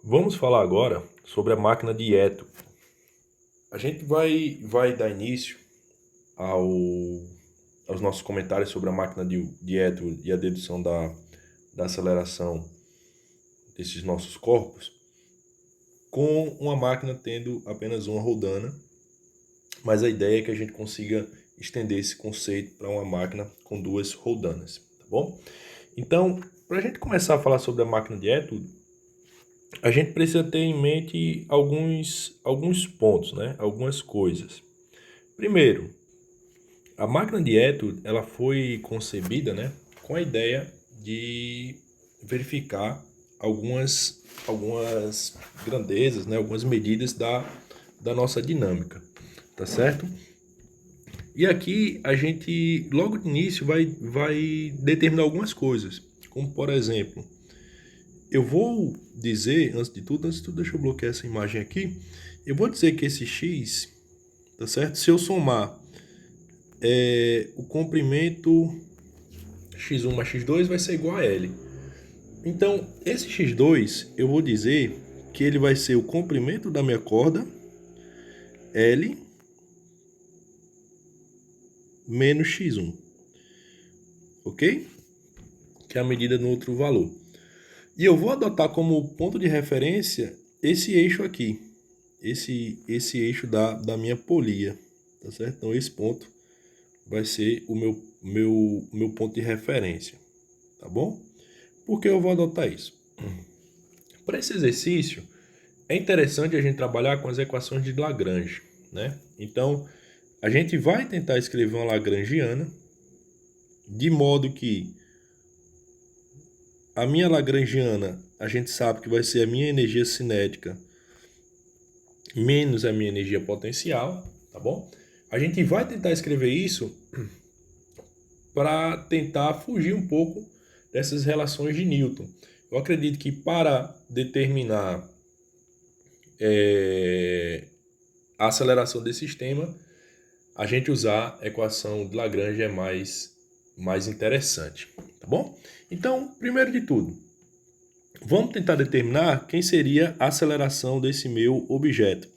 Vamos falar agora sobre a máquina de Eto. A gente vai dar início ao, aos nossos comentários sobre a máquina de Eto e a dedução da aceleração desses nossos corpos com uma máquina tendo apenas uma roldana, mas a ideia é que a gente consiga estender esse conceito para uma máquina com duas roldanas, tá bom? Então, para a gente começar a falar sobre a máquina de Eto, a gente precisa ter em mente alguns pontos, né? Algumas coisas. Primeiro, a máquina de Eto ela foi concebida, né, com a ideia de verificar algumas grandezas, né, algumas medidas da nossa dinâmica, tá certo? E aqui a gente, logo de início, vai determinar algumas coisas, como por exemplo, eu vou dizer, antes de tudo, deixa eu bloquear essa imagem aqui. Eu vou dizer que esse x, tá certo? Se eu somar o comprimento x1 mais x2 vai ser igual a L. Então, esse x2, eu vou dizer que ele vai ser o comprimento da minha corda, L, menos x1, ok? Que é a medida no outro valor. E eu vou adotar como ponto de referência esse eixo aqui, esse eixo da minha polia, tá certo? Então esse ponto vai ser o meu ponto de referência, tá bom? Por que eu vou adotar isso? Para esse exercício, é interessante a gente trabalhar com as equações de Lagrange, né? Então, a gente vai tentar escrever uma lagrangiana de modo que a minha lagrangiana, a gente sabe que vai ser a minha energia cinética menos a minha energia potencial, tá bom? A gente vai tentar escrever isso para tentar fugir um pouco dessas relações de Newton. Eu acredito que para determinar a aceleração desse sistema, a gente usar a equação de Lagrange é mais interessante, tá bom? Então, primeiro de tudo, vamos tentar determinar quem seria a aceleração desse meu objeto.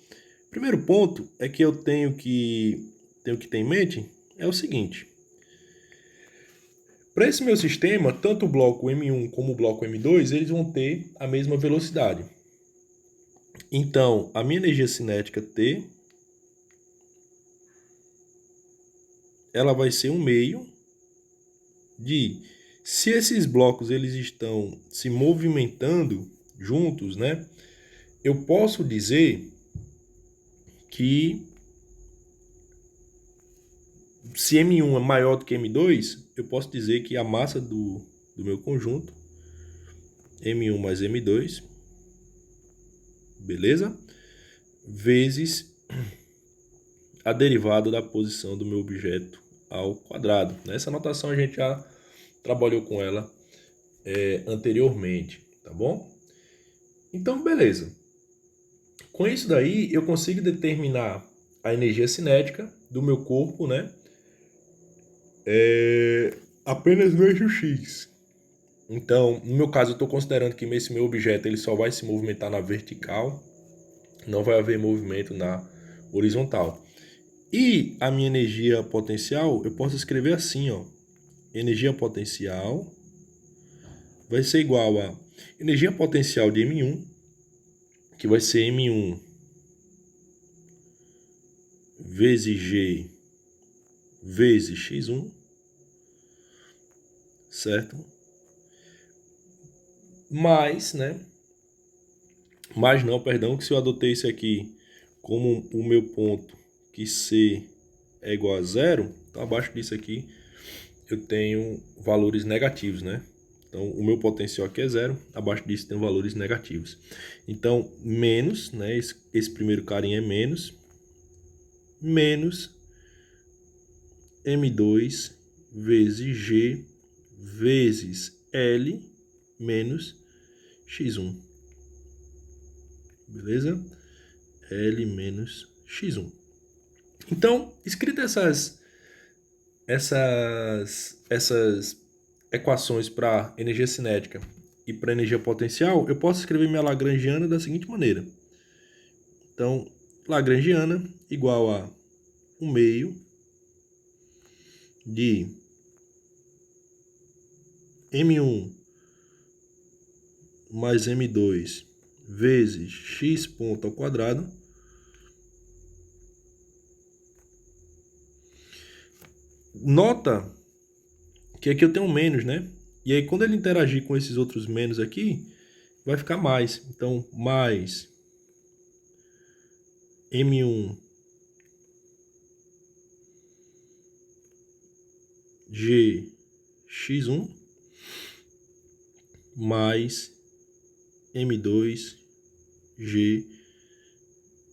Primeiro ponto é que eu tenho que ter em mente é o seguinte. Para esse meu sistema, tanto o bloco M1 como o bloco M2, eles vão ter a mesma velocidade. Então, a minha energia cinética T, ela vai ser um meio de, se esses blocos eles estão se movimentando juntos, né? Eu posso dizer que se M1 é maior do que M2, eu posso dizer que a massa do meu conjunto, M1 mais M2, beleza? Vezes a derivada da posição do meu objeto ao quadrado. Essa notação a gente já trabalhou com ela anteriormente, tá bom? Então, beleza. Com isso daí, eu consigo determinar a energia cinética do meu corpo, né? Apenas no eixo X. Então, no meu caso, eu estou considerando que esse meu objeto ele só vai se movimentar na vertical, não vai haver movimento na horizontal. E a minha energia potencial, eu posso escrever assim, ó. Energia potencial vai ser igual a energia potencial de M1, que vai ser M1 vezes G vezes X1, certo? Mais, né? Mas não, perdão, que se eu adotei isso aqui como o meu ponto, que C é igual a zero, então abaixo disso aqui eu tenho valores negativos, né? Então, o meu potencial aqui é zero, abaixo disso tem valores negativos. Então, menos, né? Esse primeiro carinha é menos M2 vezes G vezes L menos X1. Beleza? L menos X1. Então, escritas essas equações para energia cinética e para energia potencial, eu posso escrever minha lagrangiana da seguinte maneira. Então, lagrangiana igual a 1/2 de M1 mais M2 vezes x ponto ao quadrado nota que aqui eu tenho menos, né? E aí quando ele interagir com esses outros menos aqui, vai ficar mais. Então, mais M1 G x1 mais M2 G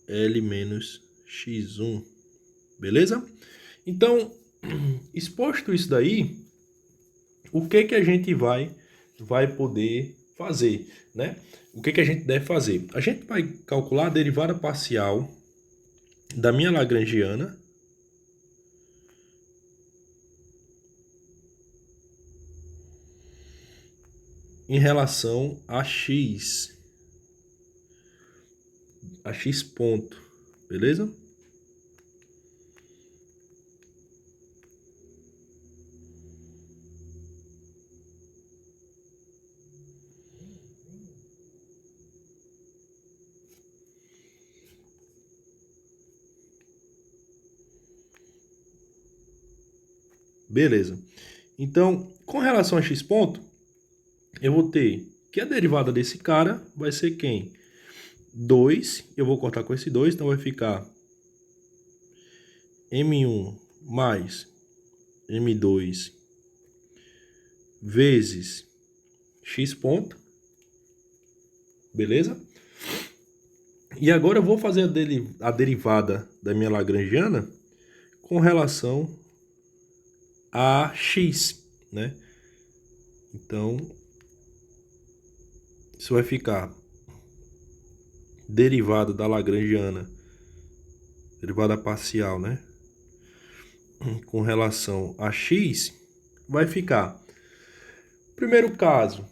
L menos x1. Beleza? Então, exposto isso daí, o que que a gente vai poder fazer, né? O que que a gente deve fazer? A gente vai calcular a derivada parcial da minha lagrangiana em relação a x ponto, beleza? Beleza. Então, com relação a x ponto, eu vou ter que a derivada desse cara vai ser quem? 2, eu vou cortar com esse 2, então vai ficar M1 mais M2 vezes x ponto, beleza? E agora eu vou fazer a derivada da minha lagrangiana com relação a x, né? Então, isso vai ficar derivada da lagrangiana, derivada parcial, né? Com relação a x, vai ficar. Primeiro caso,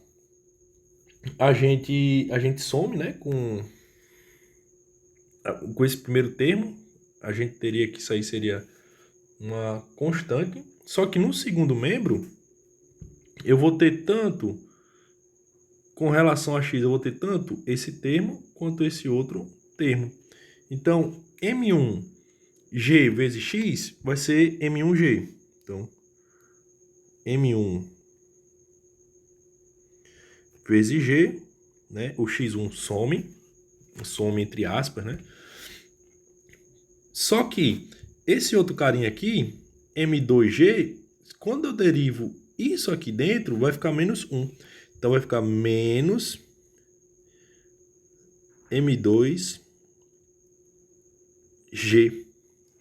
a gente some, né? Com esse primeiro termo, a gente teria que isso aí seria uma constante. Só que no segundo membro, eu vou ter tanto, com relação a x, eu vou ter tanto esse termo quanto esse outro termo. Então, M1G vezes x vai ser M1G. Então, M1 vezes G, né? O x1 some entre aspas, né? Só que esse outro carinha aqui, M2G, quando eu derivo isso aqui dentro, vai ficar menos 1. Então, vai ficar menos M2G.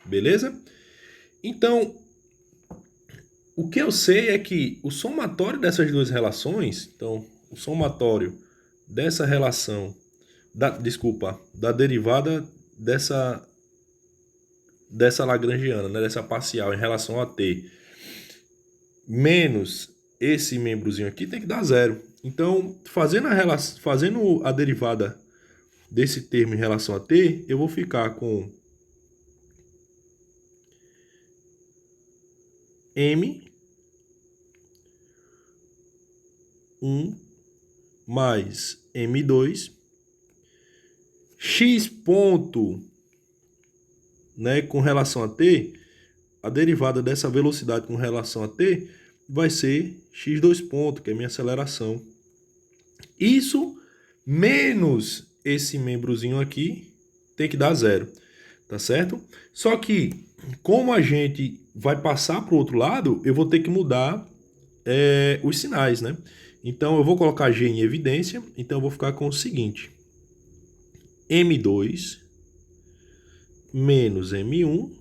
Beleza? Então, o que eu sei é que o somatório dessas duas relações, então, o somatório dessa relação, da derivada dessa lagrangiana, né, dessa parcial em relação a t, menos esse membrozinho aqui, tem que dar zero. Então, fazendo a derivada desse termo em relação a t, eu vou ficar com M1 mais M2 x ponto, né, com relação a t, a derivada dessa velocidade com relação a t vai ser x2 ponto, que é a minha aceleração. Isso menos esse membrozinho aqui tem que dar zero, tá certo? Só que, como a gente vai passar para o outro lado, eu vou ter que mudar os sinais, né? Então, eu vou colocar G em evidência, então eu vou ficar com o seguinte. M2 menos M1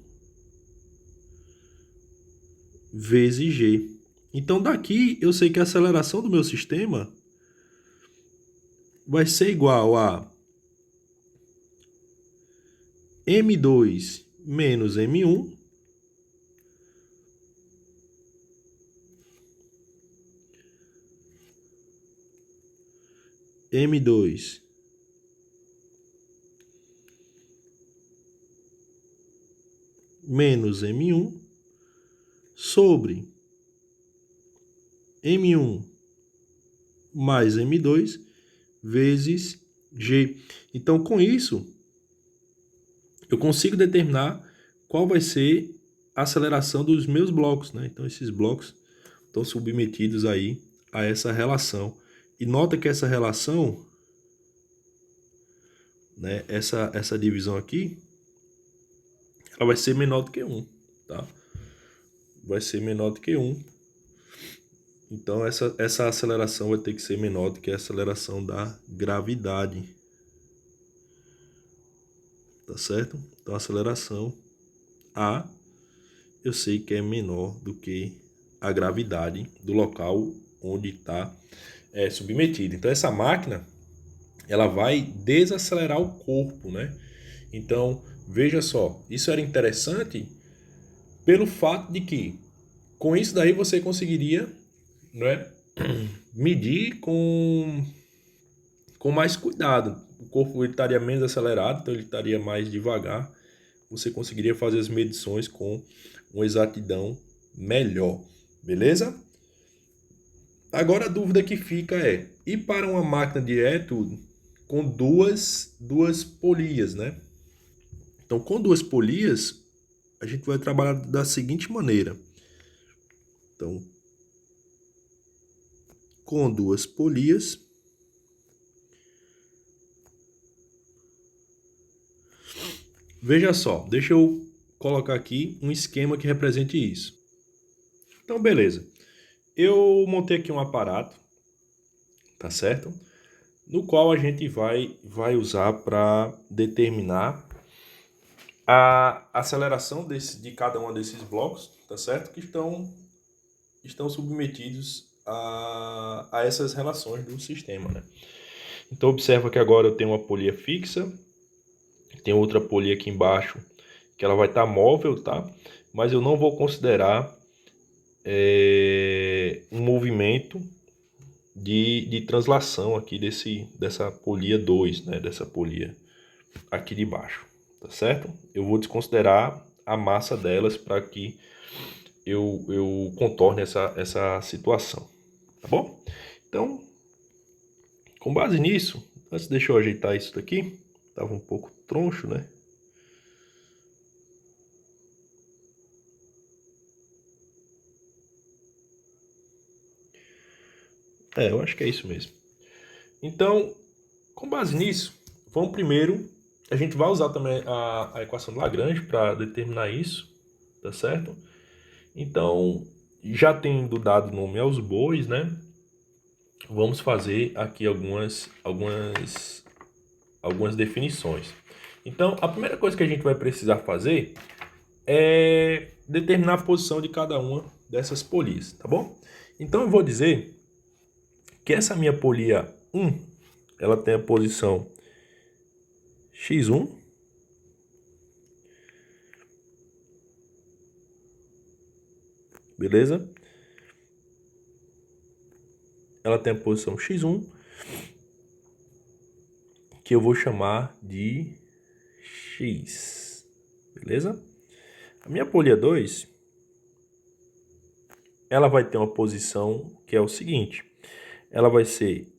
vezes G. Então, daqui eu sei que a aceleração do meu sistema vai ser igual a M2 menos M1 M2 menos M1 sobre M1 mais M2 vezes G. Então, com isso, eu consigo determinar qual vai ser a aceleração dos meus blocos, né? Então, esses blocos estão submetidos aí a essa relação. E nota que essa relação, né, essa divisão aqui, ela vai ser menor do que 1, tá? Vai ser menor do que 1. Então, essa aceleração vai ter que ser menor do que a aceleração da gravidade. Tá certo? Então, a aceleração A, eu sei que é menor do que a gravidade do local onde está submetido. Então, essa máquina, ela vai desacelerar o corpo, né? Então, veja só, isso era interessante pelo fato de que, com isso daí, você conseguiria, né, medir com mais cuidado. O corpo ele estaria menos acelerado, então ele estaria mais devagar. Você conseguiria fazer as medições com uma exatidão melhor, beleza? Agora a dúvida que fica é, e para uma máquina de eto com duas polias, né? Então, com duas polias, a gente vai trabalhar da seguinte maneira. Então, com duas polias, veja só, deixa eu colocar aqui um esquema que represente isso. Então, beleza. Eu montei aqui um aparato, tá certo? No qual a gente vai usar para determinar a aceleração de cada um desses blocos, tá certo? Que estão submetidos a essas relações do sistema, né? Então, observa que agora eu tenho uma polia fixa, tem outra polia aqui embaixo, que ela vai estar móvel, tá? Mas eu não vou considerar um movimento de translação aqui dessa polia 2, né? Dessa polia aqui de baixo, tá certo? Eu vou desconsiderar a massa delas para que eu contorne essa situação, tá bom? Então, com base nisso, antes deixa eu ajeitar isso daqui, tava um pouco troncho, né? Eu acho que é isso mesmo. Então, com base nisso, vamos primeiro, a gente vai usar também a equação de Lagrange para determinar isso, tá certo? Então, já tendo dado nome aos bois, né? Vamos fazer aqui algumas definições. Então, a primeira coisa que a gente vai precisar fazer é determinar a posição de cada uma dessas polias, tá bom? Então, eu vou dizer que essa minha polia 1, ela tem a posição x1, beleza? Ela tem a posição x1, que eu vou chamar de x, beleza? A minha polia 2, ela vai ter uma posição que é o seguinte, ela vai ser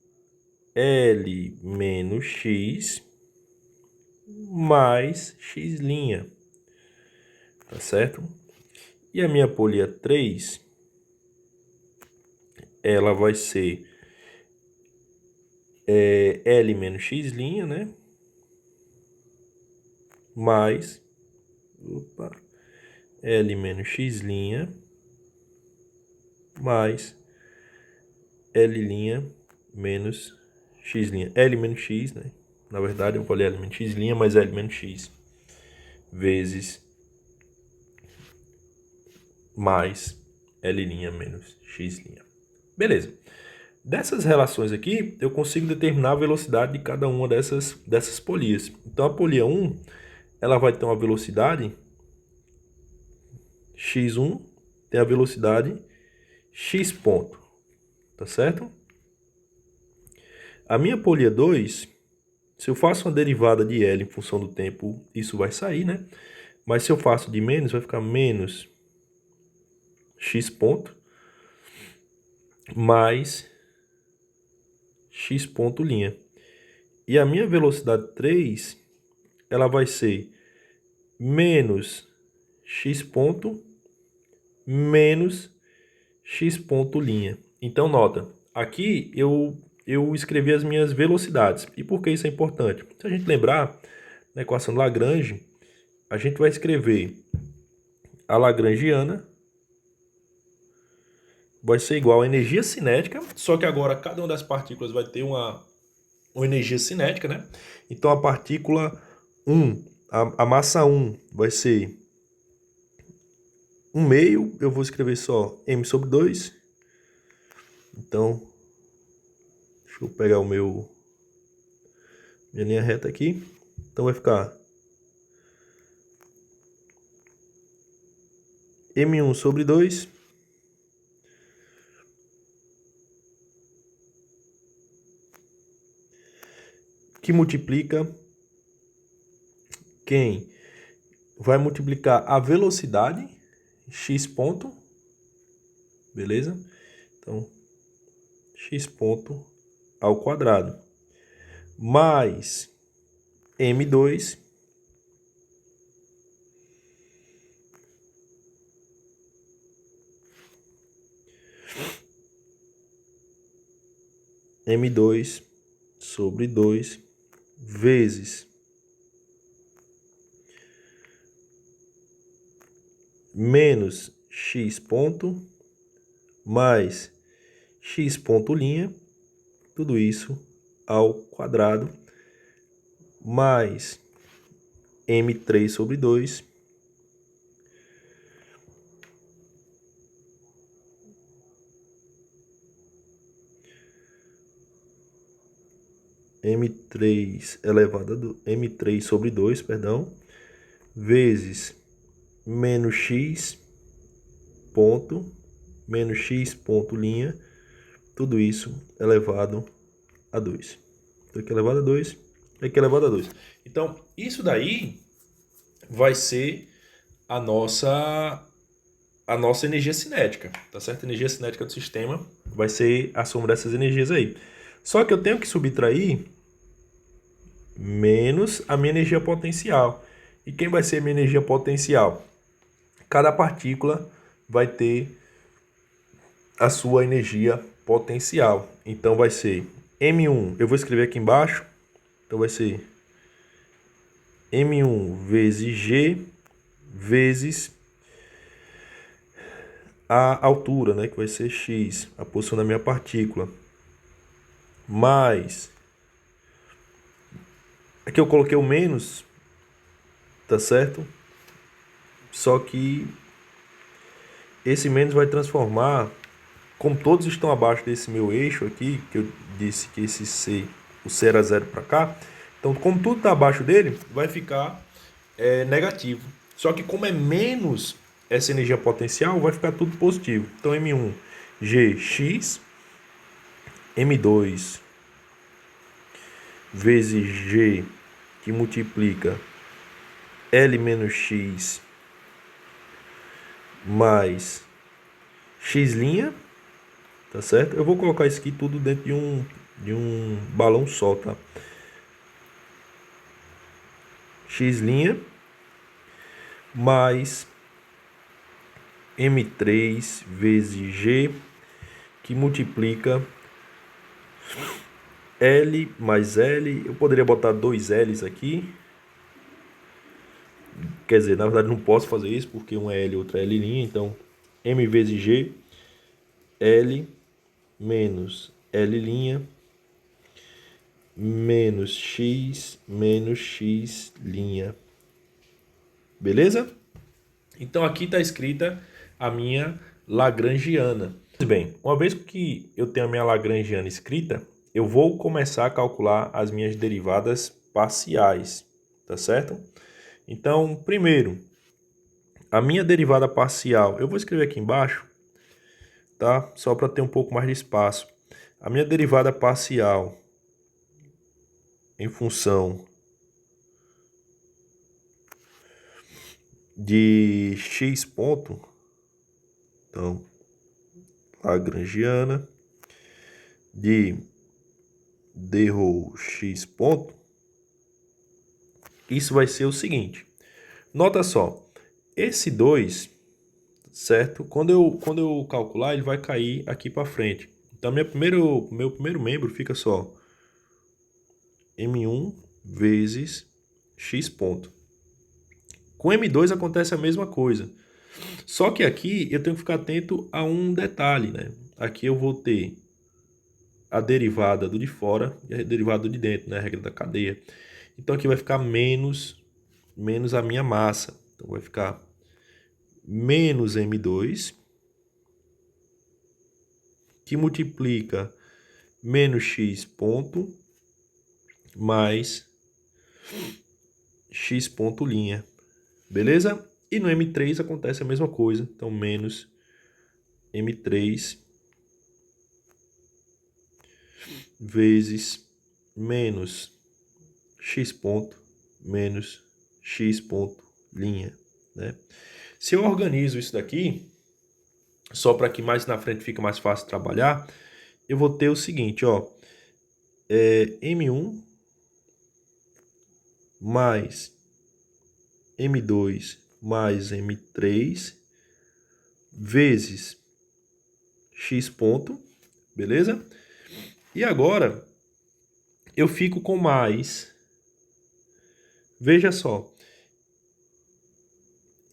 L menos x mais x', tá certo? E a minha polia 3, ela vai ser L menos x', né? Mais L menos x' mais L' menos x'. L menos x, né? Na verdade, eu falei L menos x', mais L menos x vezes mais L' menos x'. Beleza. Dessas relações aqui, eu consigo determinar a velocidade de cada uma dessas polias. Então, a polia 1, ela vai ter uma velocidade x1, tem a velocidade x ponto, tá certo? A minha polia 2, se eu faço uma derivada de L em função do tempo, isso vai sair, né? Mas se eu faço de menos, vai ficar menos x ponto mais x ponto linha. E a minha velocidade 3, ela vai ser menos x ponto menos x ponto linha. Então, nota, aqui eu escrevi as minhas velocidades. E por que isso é importante? Se a gente lembrar, na equação de Lagrange, a gente vai escrever a lagrangiana vai ser igual a energia cinética, só que agora cada uma das partículas vai ter uma energia cinética, né? Então a partícula 1, a massa 1 vai ser 1 meio, eu vou escrever só m sobre 2. Então, deixa eu pegar minha linha reta aqui. Então vai ficar m1 sobre 2 que multiplica quem? Vai multiplicar a velocidade, x ponto, beleza? Então, x ponto ao quadrado, mais m2 m2 sobre 2 vezes menos x ponto mais x ponto linha, tudo isso ao quadrado, mais m3 sobre 2 m3 sobre 2, perdão, vezes menos x ponto linha, tudo isso elevado a 2. Então aqui elevado a 2, aqui elevado a 2. Então, isso daí vai ser a nossa energia cinética, tá certo? A energia cinética do sistema vai ser a soma dessas energias aí. Só que eu tenho que subtrair menos a minha energia potencial. E quem vai ser a minha energia potencial? Cada partícula vai ter a sua energia potencial. Então vai ser M1, eu vou escrever aqui embaixo, então vai ser M1 vezes G vezes a altura, né, que vai ser X, a posição da minha partícula, mais, aqui eu coloquei o menos, tá certo? Só que esse menos vai transformar, como todos estão abaixo desse meu eixo aqui, que eu disse que esse C, o C era 0 para cá, então como tudo está abaixo dele, vai ficar negativo. Só que como é menos essa energia potencial, vai ficar tudo positivo. Então M1, Gx, M2 vezes G, que multiplica L menos X mais X', tá certo? Eu vou colocar isso aqui tudo dentro de um balão só, tá? X' mais M3 vezes G, que multiplica L mais L. Eu poderia botar dois L's aqui. Quer dizer, na verdade não posso fazer isso, porque um é L e outro é L'. Então, M vezes G, L menos L' menos X menos X'. Beleza? Então aqui está escrita a minha lagrangiana. Bem, uma vez que eu tenho a minha lagrangiana escrita, eu vou começar a calcular as minhas derivadas parciais, tá certo? Então, primeiro, a minha derivada parcial, eu vou escrever aqui embaixo, tá? Só para ter um pouco mais de espaço. A minha derivada parcial em função de x ponto, então, lagrangiana de d rho x ponto, isso vai ser o seguinte. Nota só, esse 2, certo? Quando eu calcular, ele vai cair aqui para frente. Então, meu primeiro membro fica só M1 vezes x ponto. Com M2 acontece a mesma coisa. Só que aqui eu tenho que ficar atento a um detalhe, né? Aqui eu vou ter a derivada do de fora e a derivada do de dentro, né? A regra da cadeia. Então aqui vai ficar menos a minha massa. Então vai ficar menos M2, que multiplica menos x ponto mais x ponto linha. Beleza? E no M3 acontece a mesma coisa. Então menos M3 vezes menos x ponto menos x ponto linha, né? Se eu organizo isso daqui, só para que mais na frente fique mais fácil trabalhar, eu vou ter o seguinte, ó, M1 mais M2 mais M3 vezes x ponto, beleza? E agora eu fico com mais, veja só,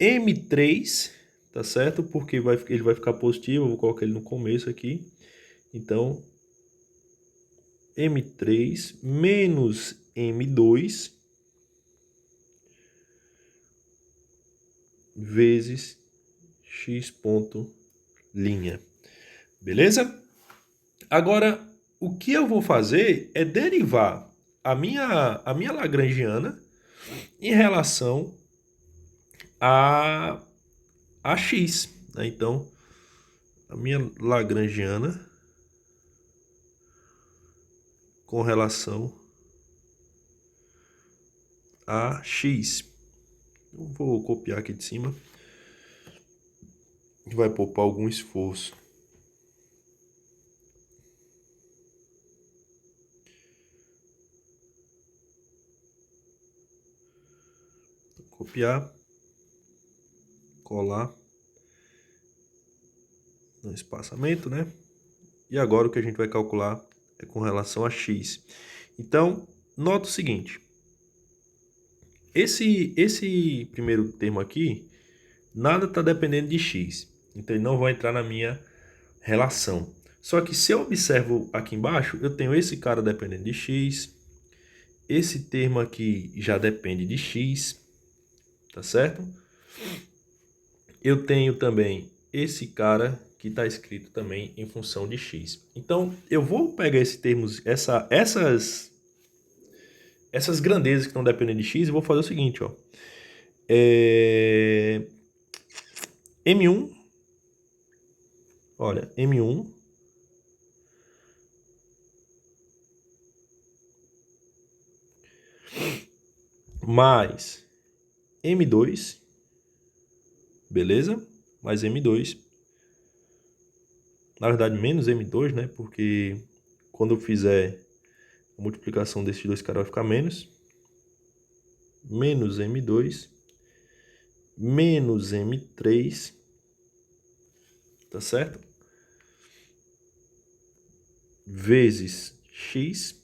M3, tá certo? Porque ele vai ficar positivo, eu vou colocar ele no começo aqui. Então, M3 menos M2 vezes x ponto linha. Beleza? Agora, o que eu vou fazer é derivar a minha lagrangiana em relação a x, né? Então, a minha lagrangiana com relação a x. Eu vou copiar aqui de cima, que vai poupar algum esforço. Copiar, colar no espaçamento, né? E agora o que a gente vai calcular é com relação a x. Então, nota o seguinte. Esse primeiro termo aqui, nada está dependendo de x. Então, ele não vai entrar na minha relação. Só que se eu observo aqui embaixo, eu tenho esse cara dependendo de x. Esse termo aqui já depende de x. Tá certo? Eu tenho também esse cara que está escrito também em função de x. Então, eu vou pegar esse termos, essas grandezas que estão dependendo de x e vou fazer o seguinte, ó. M1, olha, M1 mais M2, beleza? Mais M2. Na verdade, menos M2, né? Porque quando eu fizer a multiplicação desses dois caras vai ficar menos. Menos M2. Menos M3. Tá certo? Vezes X.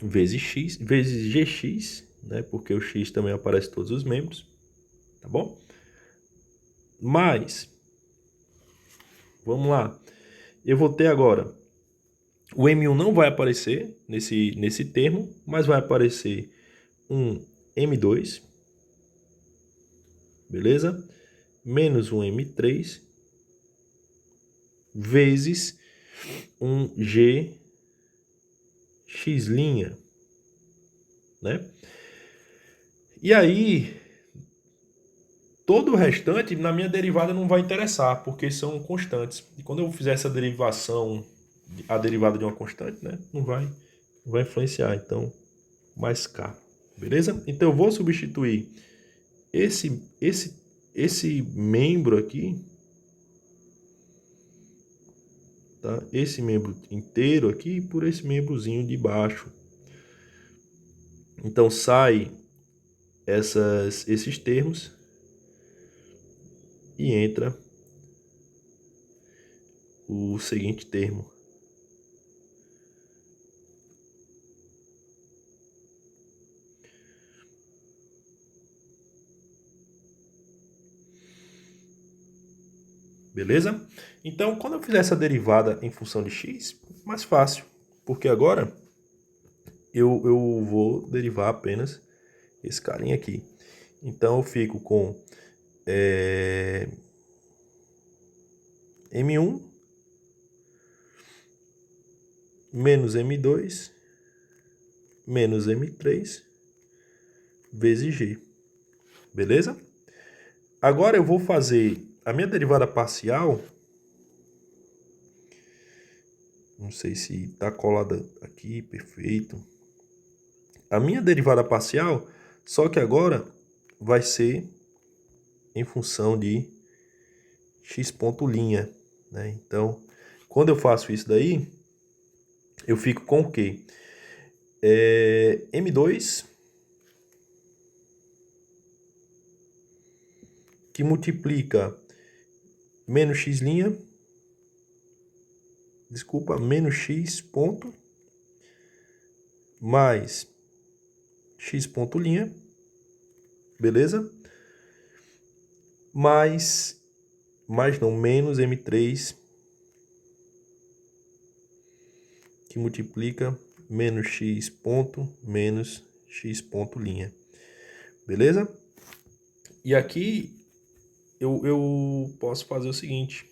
Vezes X. Vezes GX, né? Porque o X também aparece em todos os membros. Tá bom? Mas, vamos lá. Eu vou ter agora, o M1 não vai aparecer nesse termo, mas vai aparecer um M2, beleza? Menos um M3, vezes um GX', né? E aí, todo o restante, na minha derivada, não vai interessar, porque são constantes. E quando eu fizer essa derivação a derivada de uma constante, né? Não vai influenciar. Então, mais K. Beleza? Então, eu vou substituir esse membro aqui, tá? Esse membro inteiro aqui por esse membrozinho de baixo. Então, sai esses termos e entra o seguinte termo. Beleza? Então, quando eu fizer essa derivada em função de x, mais fácil, porque agora eu vou derivar apenas esse carinha aqui. Então, eu fico com M1 menos M2 menos M3 vezes G. Beleza? Agora eu vou fazer a minha derivada parcial. Não sei se está colada aqui, perfeito. A minha derivada parcial, só que agora vai ser em função de x ponto linha, né? Então, quando eu faço isso daí, eu fico com o quê? M2 que multiplica menos x linha, menos x ponto, mais x ponto linha, beleza? Mais não, menos M3 que multiplica menos x ponto menos x ponto linha, beleza? E aqui eu posso fazer o seguinte,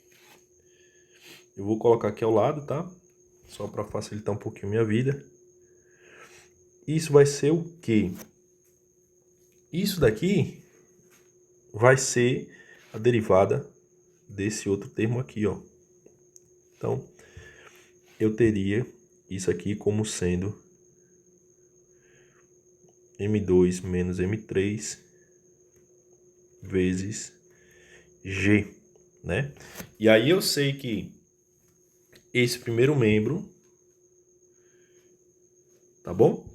eu vou colocar aqui ao lado, tá? Só para facilitar um pouquinho minha vida. Isso vai ser o quê? Isso daqui vai ser a derivada desse outro termo aqui, ó. Então, eu teria isso aqui como sendo M2 menos M3 vezes G, né? E aí eu sei que esse primeiro membro, tá bom?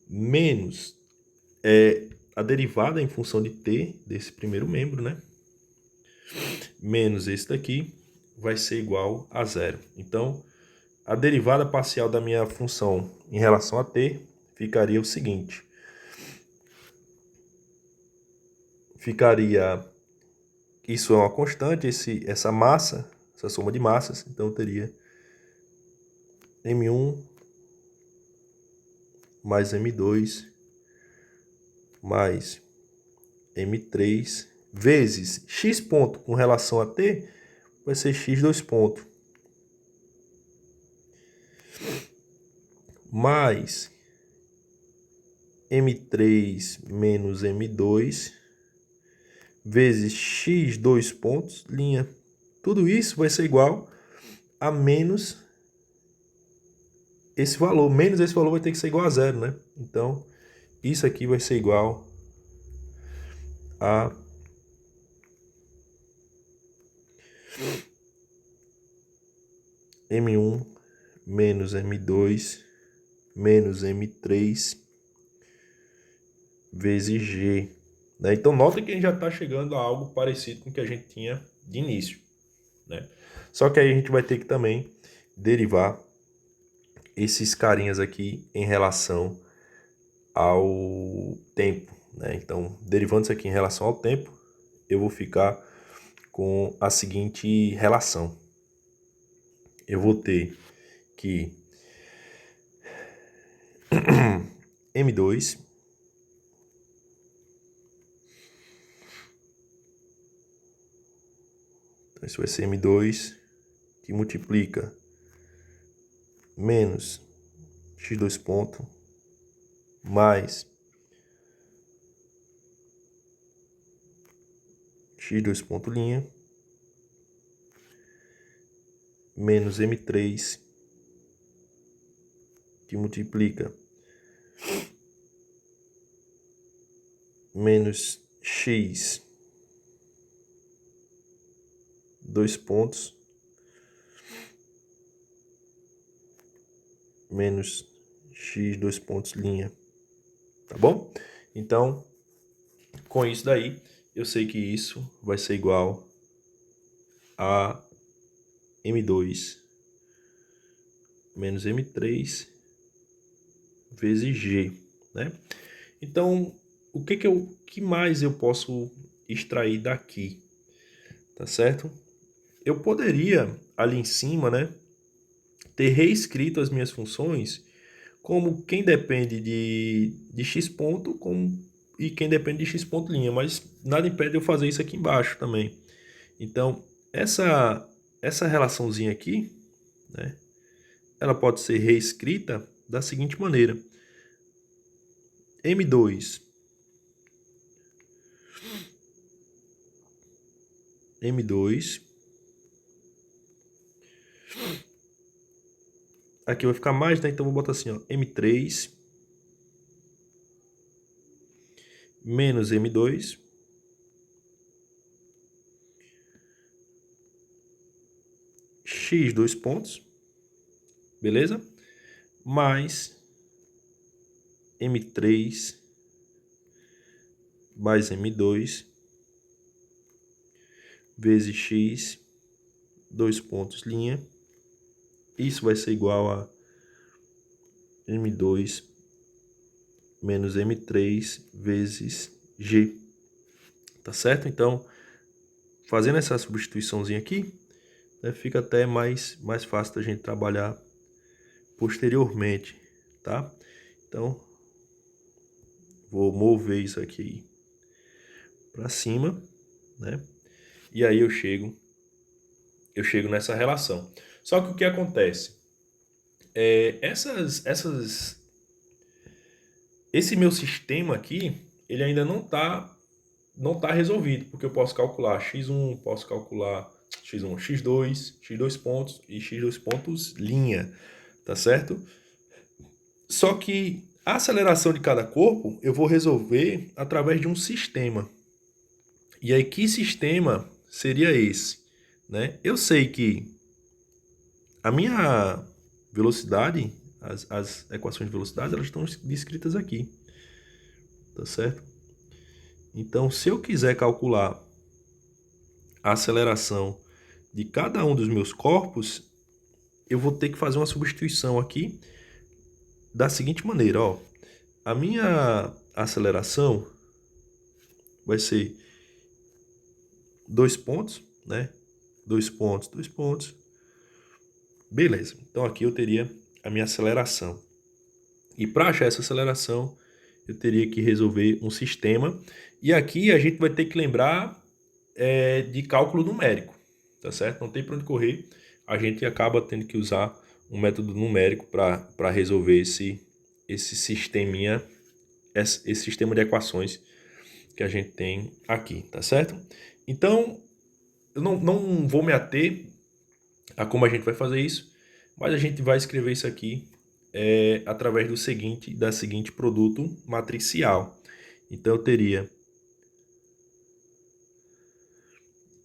Menos a derivada em função de t desse primeiro membro, né? Menos esse daqui vai ser igual a zero. Então, a derivada parcial da minha função em relação a t ficaria o seguinte. Ficaria, isso é uma constante, essa massa, essa soma de massas, então eu teria M1 mais M2 mais M3 vezes x ponto com relação a t vai ser x2 ponto mais M3 menos M2 vezes x2 pontos, linha. Tudo isso vai ser igual a menos esse valor. Menos esse valor vai ter que ser igual a zero, né? Então, isso aqui vai ser igual a M1 menos M2 menos M3 vezes G. Né? Então, nota que a gente já está chegando a algo parecido com o que a gente tinha de início. Né? Só que aí a gente vai ter que também derivar esses carinhas aqui em relação ao tempo. Né? Então, derivando isso aqui em relação ao tempo, eu vou ficar com a seguinte relação. Eu vou ter que M2 então, isso vai ser M2 que multiplica menos x2 ponto mais x2 ponto linha menos M3 que multiplica menos x, dois pontos, menos x, dois pontos, linha. Tá bom? Então, com isso daí, eu sei que isso vai ser igual a M2 menos M3 vezes G, né? Então, que mais eu posso extrair daqui? Tá certo? Eu poderia, ali em cima, né, ter reescrito as minhas funções como quem depende de x ponto e quem depende de x ponto linha, mas nada impede eu fazer isso aqui embaixo também. Então, essa relaçãozinha aqui, né, ela pode ser reescrita da seguinte maneira. M2 aqui vai ficar mais, né? Então vou botar assim, ó, M3 menos M2 x dois pontos, beleza? Mais M3 mais M2 vezes x, dois pontos, linha. Isso vai ser igual a M2 menos M3 vezes G. Tá certo? Então, fazendo essa substituiçãozinha aqui, né, fica até mais fácil da gente trabalhar posteriormente, tá? Então, vou mover isso aqui para cima, né? E aí eu chego nessa relação. Só que o que acontece? Esse meu sistema aqui, ele ainda não tá resolvido, porque eu posso calcular x1, posso calcular x1, x2 pontos e x dois pontos linha, tá certo? Só que a aceleração de cada corpo eu vou resolver através de um sistema. E aí, que sistema seria esse? Né? Eu sei que a minha velocidade, as equações de velocidade, elas estão descritas aqui. Tá certo? Então, se eu quiser calcular a aceleração de cada um dos meus corpos, eu vou ter que fazer uma substituição aqui da seguinte maneira, ó. A minha aceleração vai ser dois pontos, né? Dois pontos. Beleza. Então aqui eu teria a minha aceleração. E para achar essa aceleração, eu teria que resolver um sistema. E aqui a gente vai ter que lembrar de cálculo numérico, tá certo? Não tem para onde correr. A gente acaba tendo que usar um método numérico para resolver esse sisteminha, esse sistema de equações que a gente tem aqui, tá certo? Então, eu não vou me ater a como a gente vai fazer isso, mas a gente vai escrever isso aqui através da seguinte produto matricial. Então, eu teria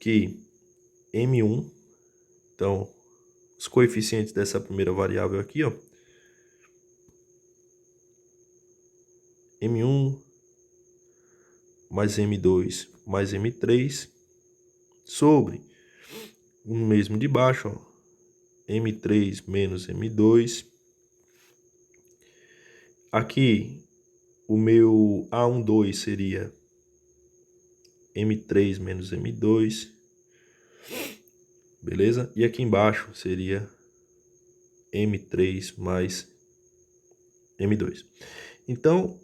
que M1, então, os coeficientes dessa primeira variável aqui, ó, M1 mais M2 mais M3 sobre o mesmo de baixo, ó, M3 menos M2. Aqui, o meu A12 seria M3 menos M2, beleza? E aqui embaixo seria M3 mais M2. Então,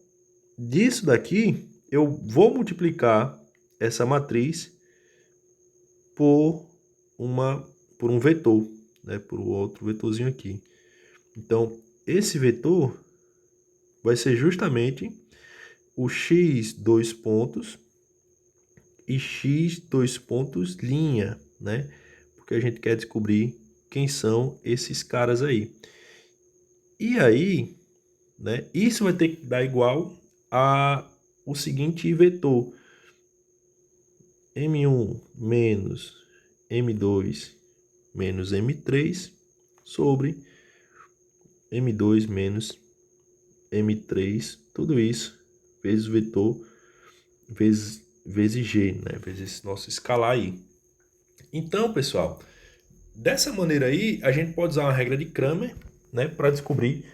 disso daqui, eu vou multiplicar essa matriz por um vetor, né? Por outro vetorzinho aqui. Então, esse vetor vai ser justamente o x dois pontos e x dois pontos linha, né? Porque a gente quer descobrir quem são esses caras aí. E aí, né, isso vai ter que dar igual a o seguinte vetor. M1 menos M2 menos M3 sobre M2 menos M3, tudo isso vezes o vetor vezes G, né? Vezes esse nosso escalar aí. Então, pessoal, dessa maneira aí, a gente pode usar uma regra de Cramer, né, para descobrir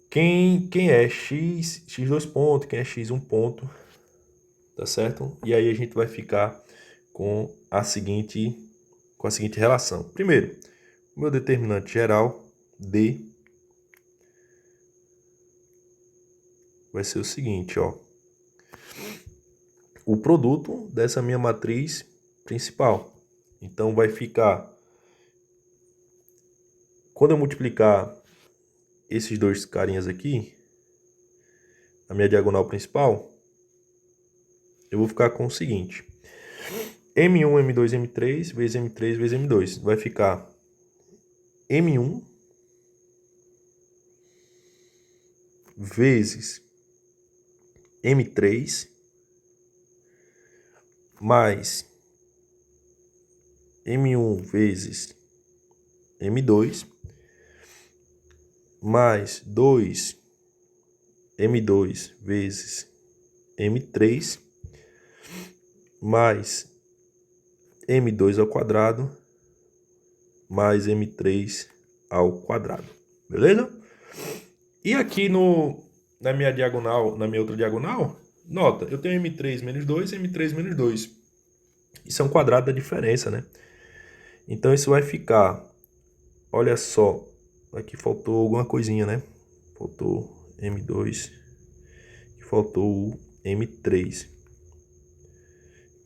quem é x2 ponto, quem é x1 ponto, tá certo? E aí a gente vai ficar com a seguinte relação. Primeiro, o meu determinante geral, D, vai ser o seguinte, ó. O produto dessa minha matriz principal. Então vai ficar, quando eu multiplicar esses dois carinhas aqui, a minha diagonal principal, eu vou ficar com o seguinte. M1, M2, M3 vezes M3 vezes M2. Vai ficar M1 vezes M3 mais M1 vezes M2 mais 2 M2 vezes M3 mais M2 ao quadrado mais M3 ao quadrado. Beleza? E aqui na minha diagonal, na minha outra diagonal, nota, eu tenho M3 menos 2 e M3 menos 2. Isso é um quadrado da diferença, né? Então isso vai ficar, olha só, aqui faltou alguma coisinha, né? Faltou M2, faltou o M3.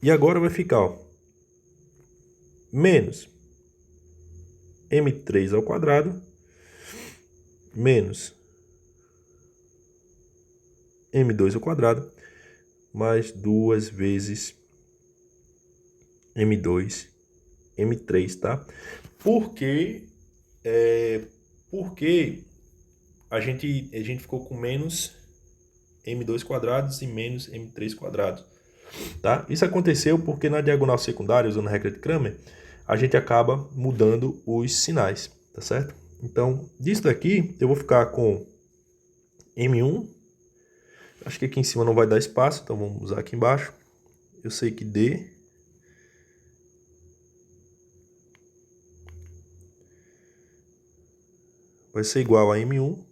E agora vai ficar, ó, menos M3 ao quadrado menos M2 ao quadrado mais 2 vezes M2, M3, tá? Porque a gente ficou com menos M2 quadrados e menos M3 quadrados, tá? Isso aconteceu porque na diagonal secundária, usando a regra de Cramer, a gente acaba mudando os sinais, tá certo? Então, disso daqui, eu vou ficar com M1. Acho que aqui em cima não vai dar espaço, então vamos usar aqui embaixo. Eu sei que D vai ser igual a M1,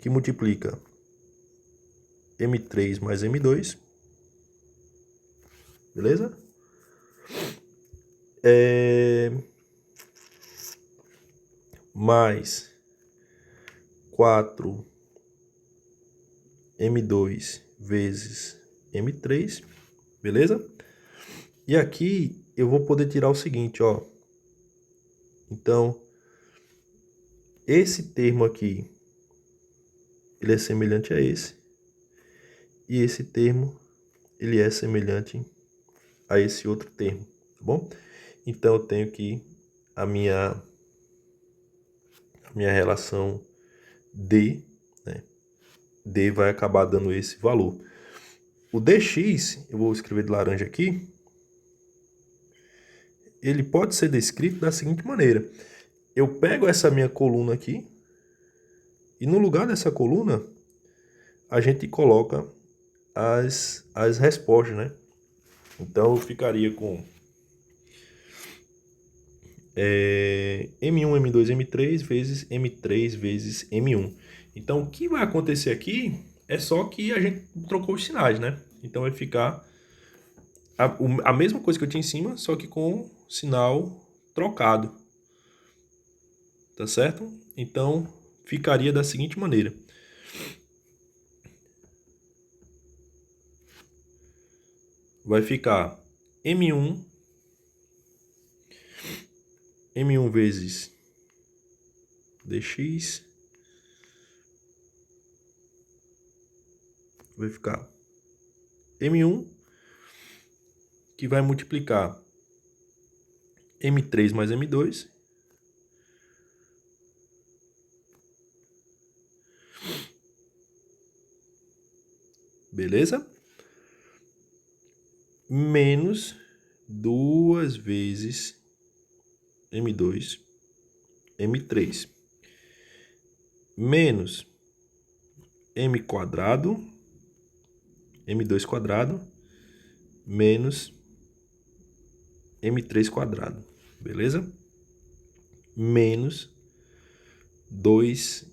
que multiplica M3 mais M2. Beleza? Mais 4 M2 vezes M3, beleza? E aqui eu vou poder tirar o seguinte, ó. Então, esse termo aqui, ele é semelhante a esse. E esse termo, ele é semelhante a esse outro termo, tá bom? Então, eu tenho que a minha relação D, né? D vai acabar dando esse valor. O dx, eu vou escrever de laranja aqui, ele pode ser descrito da seguinte maneira. Eu pego essa minha coluna aqui e no lugar dessa coluna a gente coloca as respostas, né? Então eu ficaria com M1, M2, M3 vezes M3 vezes M1. Então o que vai acontecer aqui é só que a gente trocou os sinais, né? Então vai ficar a mesma coisa que eu tinha em cima, só que com sinal trocado. Tá certo? Então ficaria da seguinte maneira. Vai ficar M1 vezes dx vai ficar M1 que vai multiplicar M3 mais M2 beleza? Menos 2 vezes M2, M3. Menos M quadrado, M2 quadrado, menos M3 quadrado, beleza? Menos 2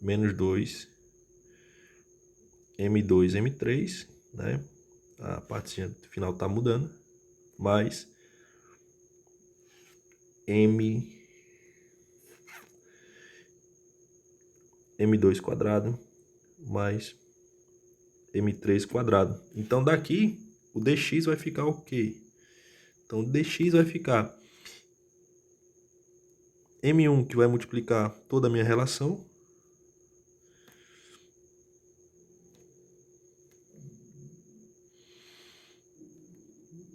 M2, M3, né? A partezinha final tá mudando, mais M2 quadrado, mais M3 quadrado. Então, daqui, o dx vai ficar o quê? Então, o dx vai ficar M1, que vai multiplicar toda a minha relação,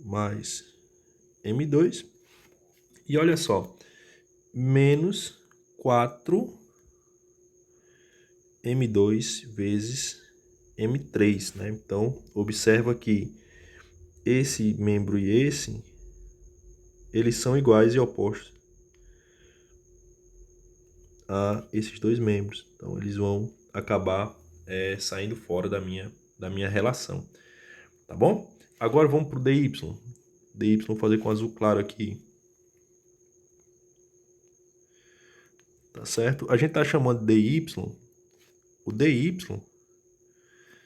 mais M2. E olha só, menos 4 M2 vezes M3, né? Então, observa que esse membro e esse, eles são iguais e opostos a esses dois membros. Então, eles vão acabar saindo fora da minha relação. Tá bom? Agora vamos para o dy. dy, vou fazer com azul claro aqui. Tá certo? A gente está chamando de dy. O dy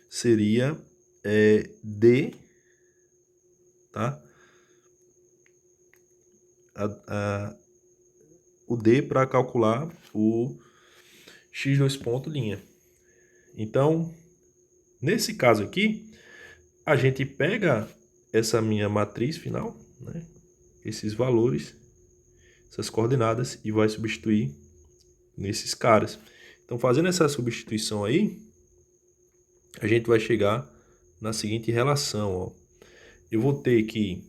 seria d, tá? O d para calcular o x2 ponto linha. Então, nesse caso aqui, a gente pega essa minha matriz final, né? Esses valores, essas coordenadas, e vai substituir nesses caras. Então, fazendo essa substituição aí, a gente vai chegar na seguinte relação, ó. Eu vou ter que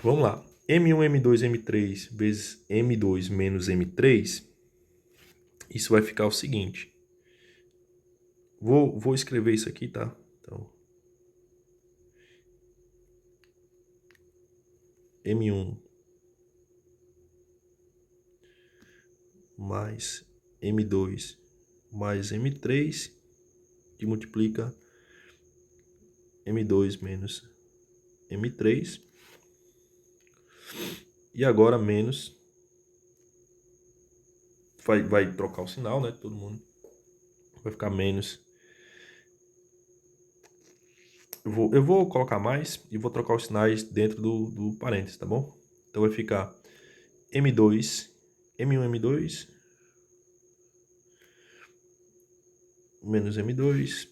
vamos lá, M1, M2, M3 vezes M2 menos M3, isso vai ficar o seguinte. Vou escrever isso aqui, tá? Então, M1 mais M2 mais M3, que multiplica M2 menos M3. E agora menos, vai trocar o sinal, né? Todo mundo vai ficar menos. Eu vou colocar mais e vou trocar os sinais dentro do parênteses, tá bom? Então vai ficar M2, M1, M2, menos M2,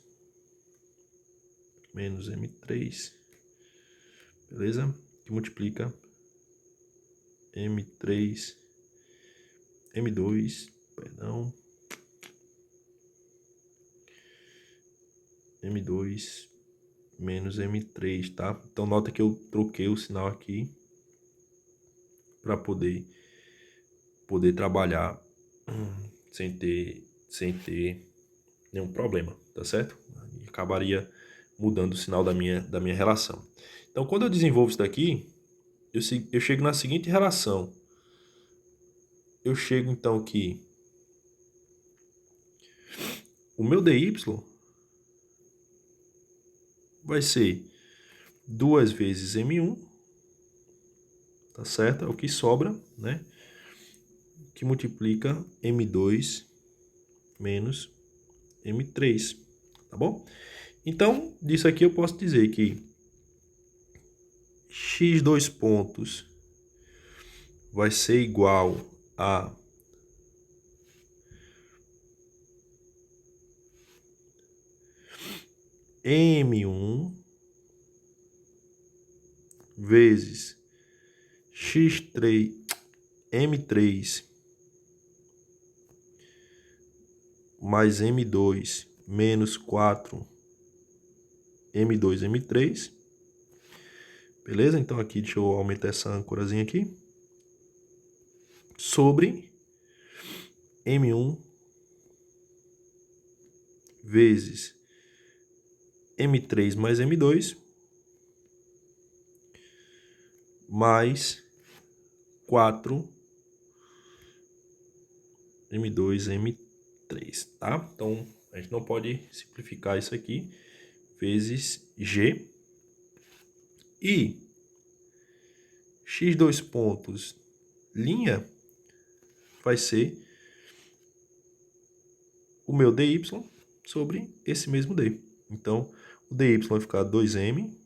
menos M3, beleza? Que multiplica M3, M2, perdão, M2 menos M3, tá? Então nota que eu troquei o sinal aqui para poder trabalhar sem ter nenhum problema, tá certo? E acabaria mudando o sinal da minha relação. Então, quando eu desenvolvo isso daqui, eu chego na seguinte relação. Eu chego, então, que o meu dy vai ser 2 vezes M1, tá certo? É o que sobra, né? Que multiplica M2 menos M3, tá bom? Então, disso aqui eu posso dizer que x2 pontos vai ser igual a M1 vezes x3, M3 mais M2 menos 4 M2, M3, Beleza? Então aqui, deixa eu aumentar essa âncorazinha aqui. Sobre M1 vezes M3 mais M2 mais 4 M2, M3, tá? Então, a gente não pode simplificar isso aqui, vezes G. E x2 pontos, linha, vai ser o meu dy sobre esse mesmo d. Então, o dy vai ficar 2m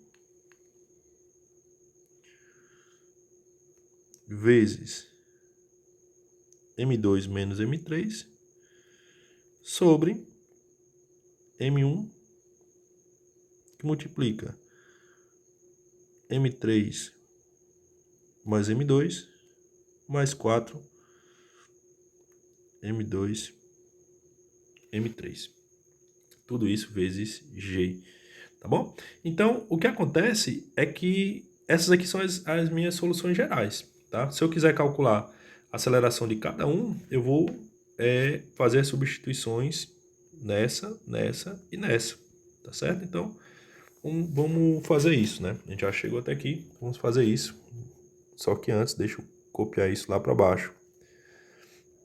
vezes M2 menos M3 sobre M1, que multiplica M3 mais M2 mais 4 M2, M3. Tudo isso vezes G, tá bom? Então, o que acontece é que essas aqui são as minhas soluções gerais, tá? Se eu quiser calcular a aceleração de cada um, eu vou fazer as substituições nessa, nessa e nessa, tá certo? Então, vamos fazer isso, né? A gente já chegou até aqui, vamos fazer isso. Só que antes, deixa eu copiar isso lá para baixo.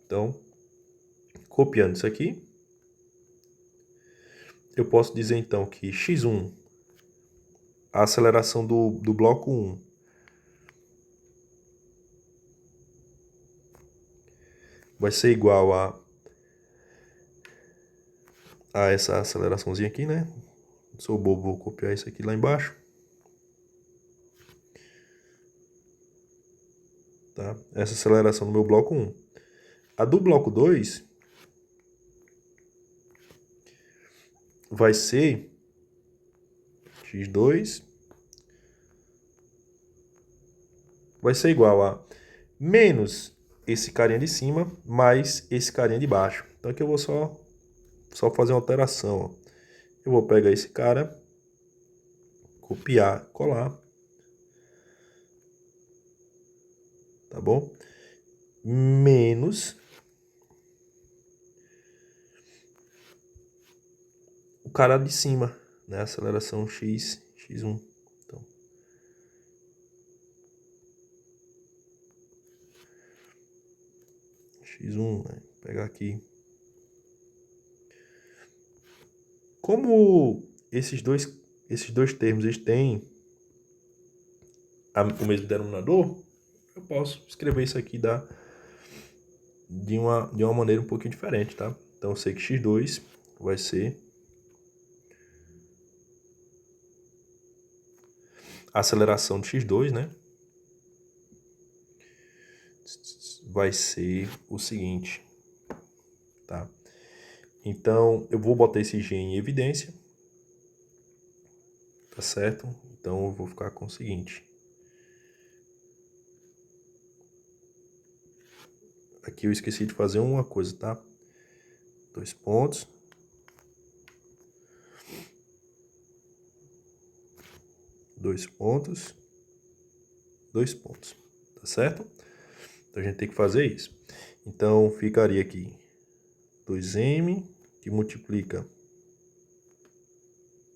Então, copiando isso aqui, eu posso dizer então que x1, a aceleração do bloco 1, vai ser igual a essa aceleraçãozinha aqui, né? Sou bobo, vou copiar isso aqui lá embaixo. Tá? Essa aceleração do meu bloco 1. A do bloco 2 vai ser x2 vai ser igual a menos esse carinha de cima mais esse carinha de baixo. Então aqui eu vou só fazer uma alteração. Ó. Eu vou pegar esse cara, copiar, colar. Tá bom? Menos o cara de cima, né? Aceleração x, x1. Então, x1, né? Vou pegar aqui. Como esses dois termos eles têm o mesmo denominador, eu posso escrever isso aqui de uma maneira um pouquinho diferente, tá? Então eu sei que x2 vai ser a aceleração de x2, né? Vai ser o seguinte, tá? Então eu vou botar esse g em evidência, tá certo? Então eu vou ficar com o seguinte. Aqui eu esqueci de fazer uma coisa, tá? 2 pontos. Dois pontos. 2 pontos. Tá certo? Então a gente tem que fazer isso. Então ficaria aqui 2m, que multiplica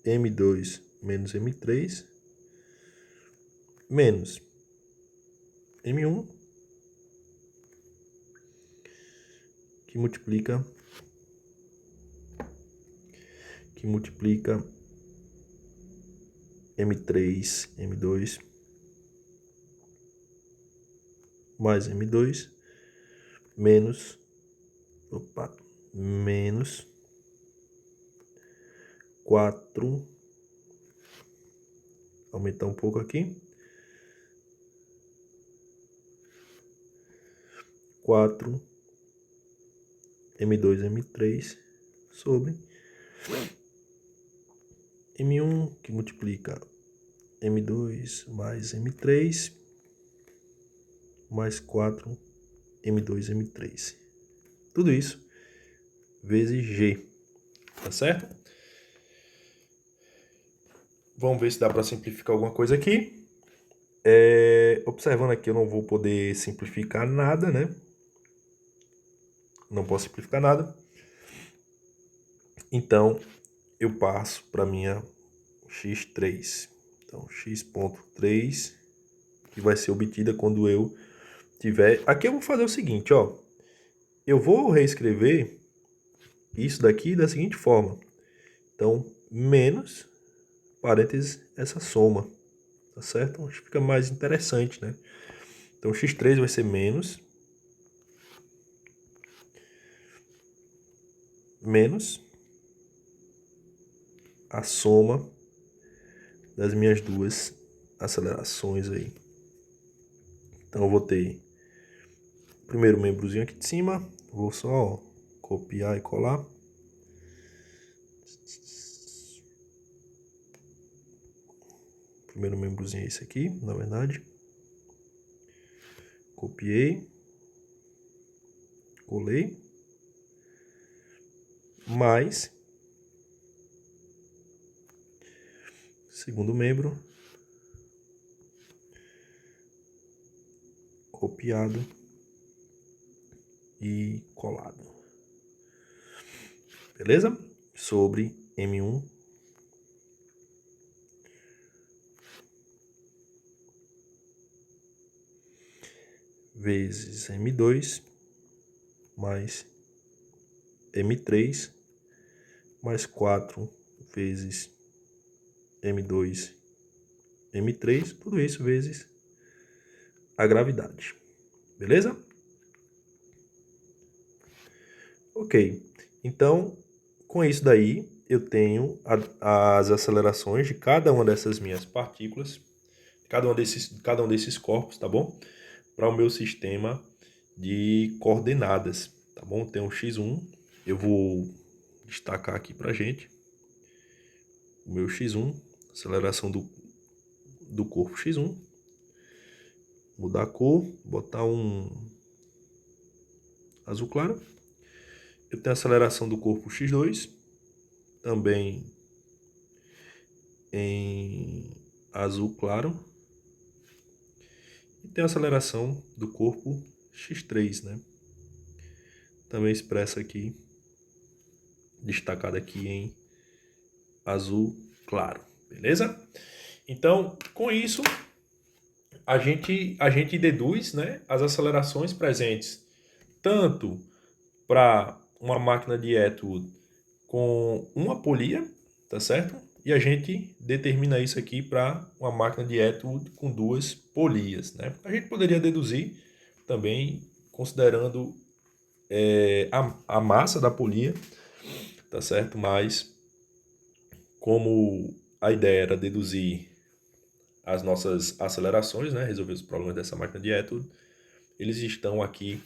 M2 menos M3, menos M1, que multiplica M3, M2, mais M2, menos 4, aumentar um pouco aqui, 4 M2, M3 sobre M1, que multiplica M2 mais M3, mais 4 M2, M3. Tudo isso vezes G, tá certo? Vamos ver se dá para simplificar alguma coisa aqui. Observando aqui, eu não vou poder simplificar nada, né? Não posso simplificar nada. Então, eu passo para minha x3. Então, x.3, que vai ser obtida quando eu tiver... Aqui eu vou fazer o seguinte, ó. Eu vou reescrever isso daqui da seguinte forma. Então, menos, parênteses, essa soma. Tá certo? Acho que fica mais interessante, né? Então, x3 vai ser menos a soma das minhas duas acelerações aí. Então, eu vou ter o primeiro membrozinho aqui de cima. Vou só copiar e colar. O primeiro membrozinho é esse aqui, na verdade. Copiei. Colei. Mais segundo membro, copiado e colado. Beleza? Sobre M1 vezes M2 mais M3 mais 4 vezes M2, M3, tudo isso vezes a gravidade. Beleza? Ok. Então, com isso daí, eu tenho as acelerações de cada uma dessas minhas partículas, cada um desses corpos, tá bom? Para o meu sistema de coordenadas, tá bom? Tem um x1, eu vou destacar aqui pra gente o meu x1, aceleração do corpo x1, mudar a cor, botar um azul claro. Eu tenho a aceleração do corpo x2, também em azul claro. E tenho a aceleração do corpo x3, né? Também expressa aqui, destacada aqui em azul claro, beleza? Então, com isso, a gente deduz, né, as acelerações presentes tanto para uma máquina de Atwood com uma polia, tá certo? E a gente determina isso aqui para uma máquina de Atwood com duas polias, né? A gente poderia deduzir também considerando a massa da polia, tá certo? Mas como a ideia era deduzir as nossas acelerações, né? Resolver os problemas dessa máquina de Atwood, eles estão aqui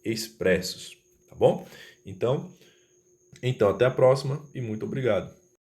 expressos, tá bom? Então até a próxima e muito obrigado.